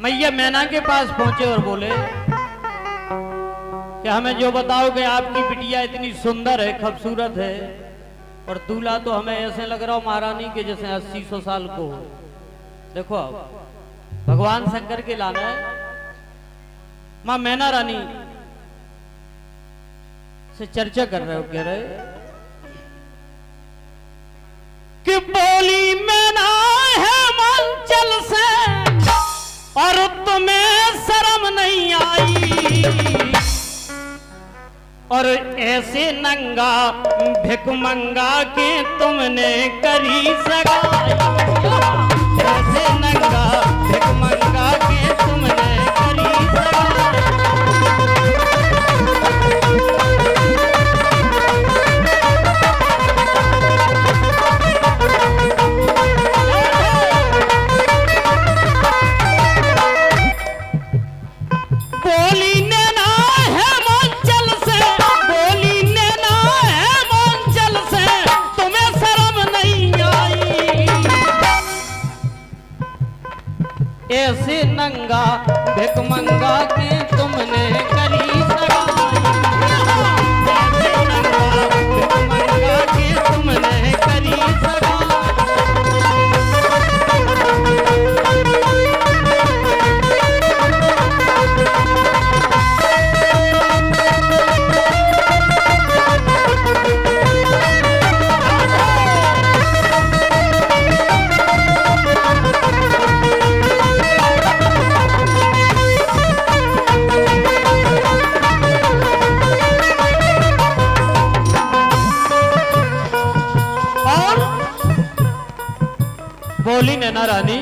मैया मैना के पास पहुंचे और बोले कि हमें जो बताओ कि आपकी बिटिया इतनी सुंदर है, खूबसूरत है, और दूल्हा तो हमें ऐसे लग रहा हो महारानी के जैसे 80-100 साल को। देखो अब भगवान शंकर के लाना है। मां मैना रानी से चर्चा कर रहे हो, कह रहे कि बोली मैना है मंचल से और तुम्हें शर्म नहीं आई, और ऐसे नंगा भिकमंगा के तुमने करी सगाई, ऐसे नंगा भिकमंगा के तुमने करी सगाई। ऐसे नंगा भिकमंगा के तुमने करी सगाई, ऐसे नंगा भिकमंगा के तुमने करी सगाई। बोली नैना रानी,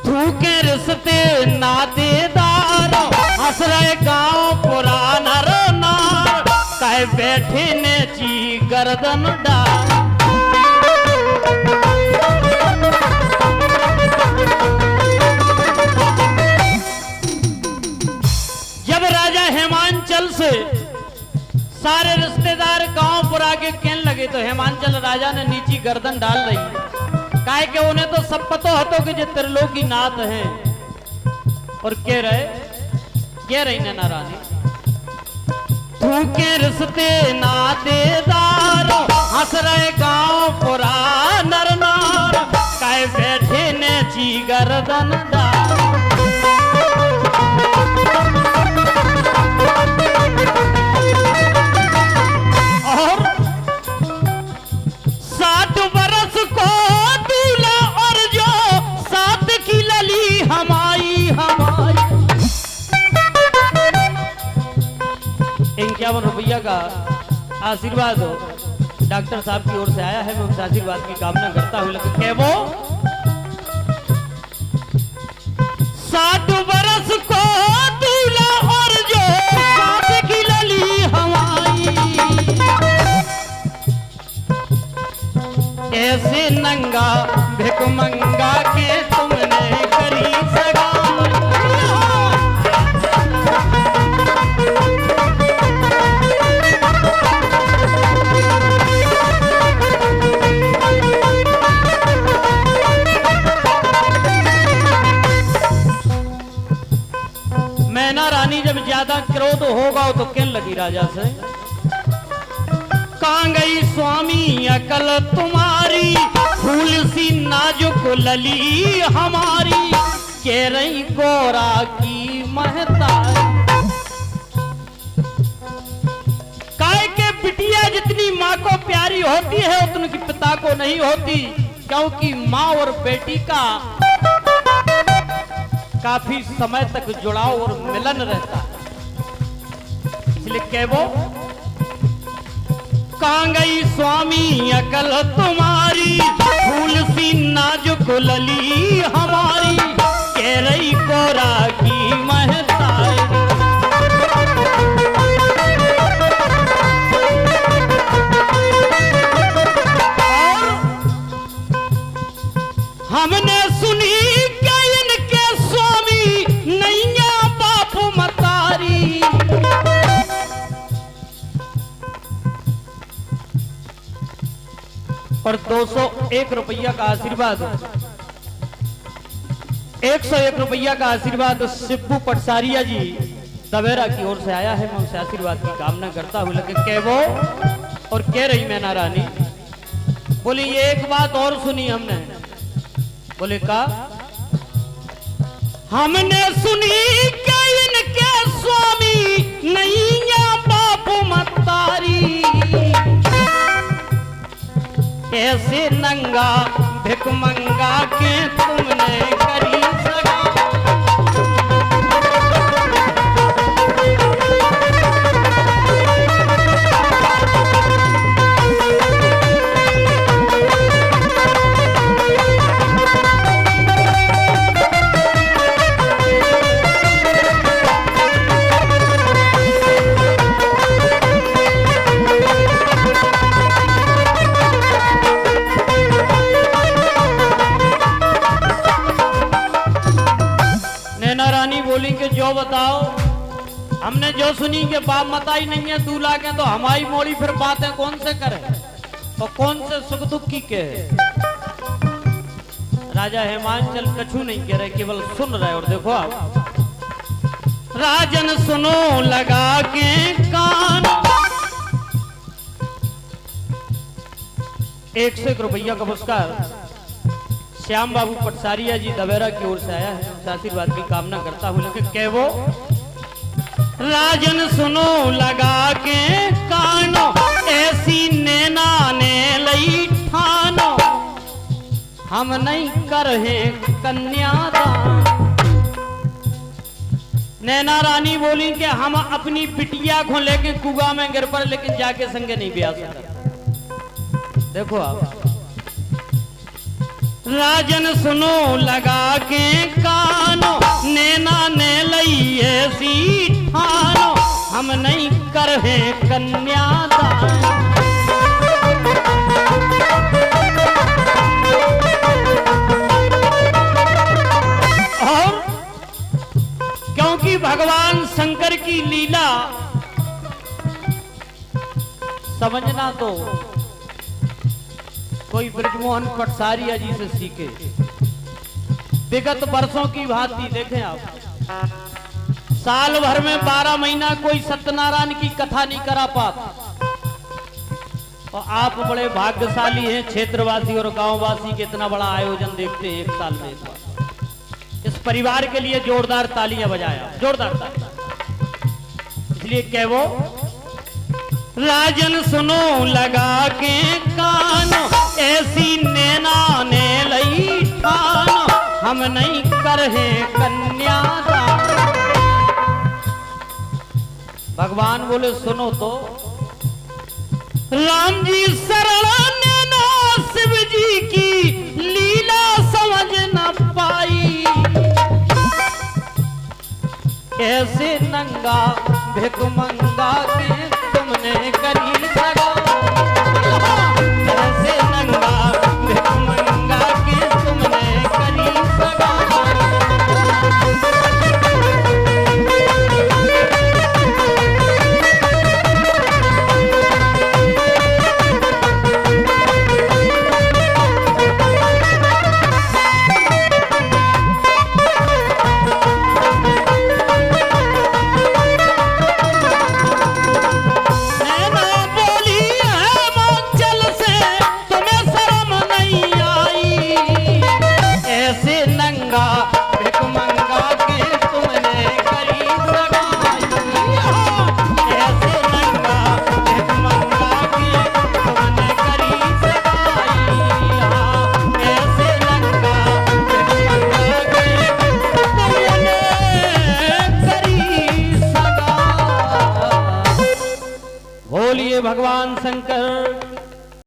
तू के रिश्ते नातेदार हंस रहे गांव पुराना नार, कहे बैठे ने ची गर्दन डाल। जब राजा हेमांचल से सारे रिश्तेदार गांव पुरा के कहने लगे तो हेमांचल राजा ने नीची गर्दन डाल रही, काहे के उन्हें तो सब पतो हतो कि जो त्रिलोकी नाथ हैं। और कह रही नैना रानी, तू के रिश्ते नातेदार हंस रहे गांव पुरा नर नार, काहे बैठे ने ची गर्दन डाल। और 60 बरस को दूल्हा और जो 7 की लली हमारी हमारी। 51 रुपया का आशीर्वाद हो डॉक्टर साहब की ओर से आया है, मैं उस आशीर्वाद की कामना करता हूं। लेकिन क्या वो 60 बरस को दूल्हा और जो 7 की लली हमारी, ऐसे नंगा भिकमंगा के तुमने करी सगाई। मैना रानी जब ज्यादा क्रोध होगा तो कहने लगी राजा से, कहाँ गई स्वामी अकल तुम्हारी, फूल सी नाजुक लली हमारी, कह रही गोरा की महतारी। काय के बिटिया जितनी माँ को प्यारी होती है उतनी की पिता को नहीं होती, क्योंकि माँ और बेटी का काफी समय तक जुड़ाव और मिलन रहता है। इसलिए कह वो, कहाँ गई स्वामी अकल तुम्हारी, फूल सी नाजुक लली हमारी, कह रही गोरा की महतारी। और हमने सुनी कि इनके स्वामी नैया बाप मतारी, और 201 रुपया का आशीर्वाद 101 रुपया का आशीर्वाद शिब्बू पटसारिया जी दवेरा की ओर से आया है। मैं उनसे आशीर्वाद की कामना करता हूं। लेकिन कह वो और कह रही मैना रानी बोली ये एक बात और सुनी हमने। बोले का हमने सुनी कि इनके स्वामी नहीं या बापू मतारी ऐसे नंगा भिकमंगा के तुमने करी सगा। जो बताओ हमने जो सुनी कि बाप मताई नहीं है दूल्हा के तो हमारी मोड़ी फिर बातें कौन से करे और कौन से सुख दुख की के। राजा हेमांचल कछु नहीं कह रहे केवल सुन रहे। और देखो आप राजन सुनो लगा के कान 101 रुपया का पुरस्कार श्याम बाबू पटसारिया जी दवेरा की ओर से आया है। आशीर्वाद की कामना करता हूं। लेकिन कह वो राजन सुनो लगा के कानो ऐसी नैना ने लई ठानो हम नहीं कर है कन्यादान। नैना रानी बोली कि हम अपनी बिटिया को लेके कुआ में गिर पर लेकिन जाके संगे नहीं ब्याह सकते। देखो आप राजन सुनो लगा के कानो नैना ने लई ऐसी ठानो हम नहीं कर है कन्यादान। और क्योंकि भगवान शंकर की लीला समझना तो कोई ब्रजमोहन पटसारिया जी से सीखे। विगत वर्षों की भांति देखें आप साल भर में 12 महीना कोई सत्यनारायण की कथा नहीं करा पाता। और आप बड़े भाग्यशाली हैं क्षेत्रवासी और गांववासी के इतना बड़ा आयोजन देखते हैं एक साल में एक बार। इस परिवार के लिए जोरदार तालियां बजाया जोरदार तालियां। इसलिए कह वो राजन सुनो लगा के कान ऐसी नैना ने लई ठान हम नहीं कर है कन्यादान। भगवान बोले सुनो तो राम जी शरण नैना शिव जी की लीला समझ न पाई ऐसे नंगा भिकमंगा के तुमने करी सगा। ऐसे नंगा भिकमंगा के तुमने करी सगा। भगवान शंकर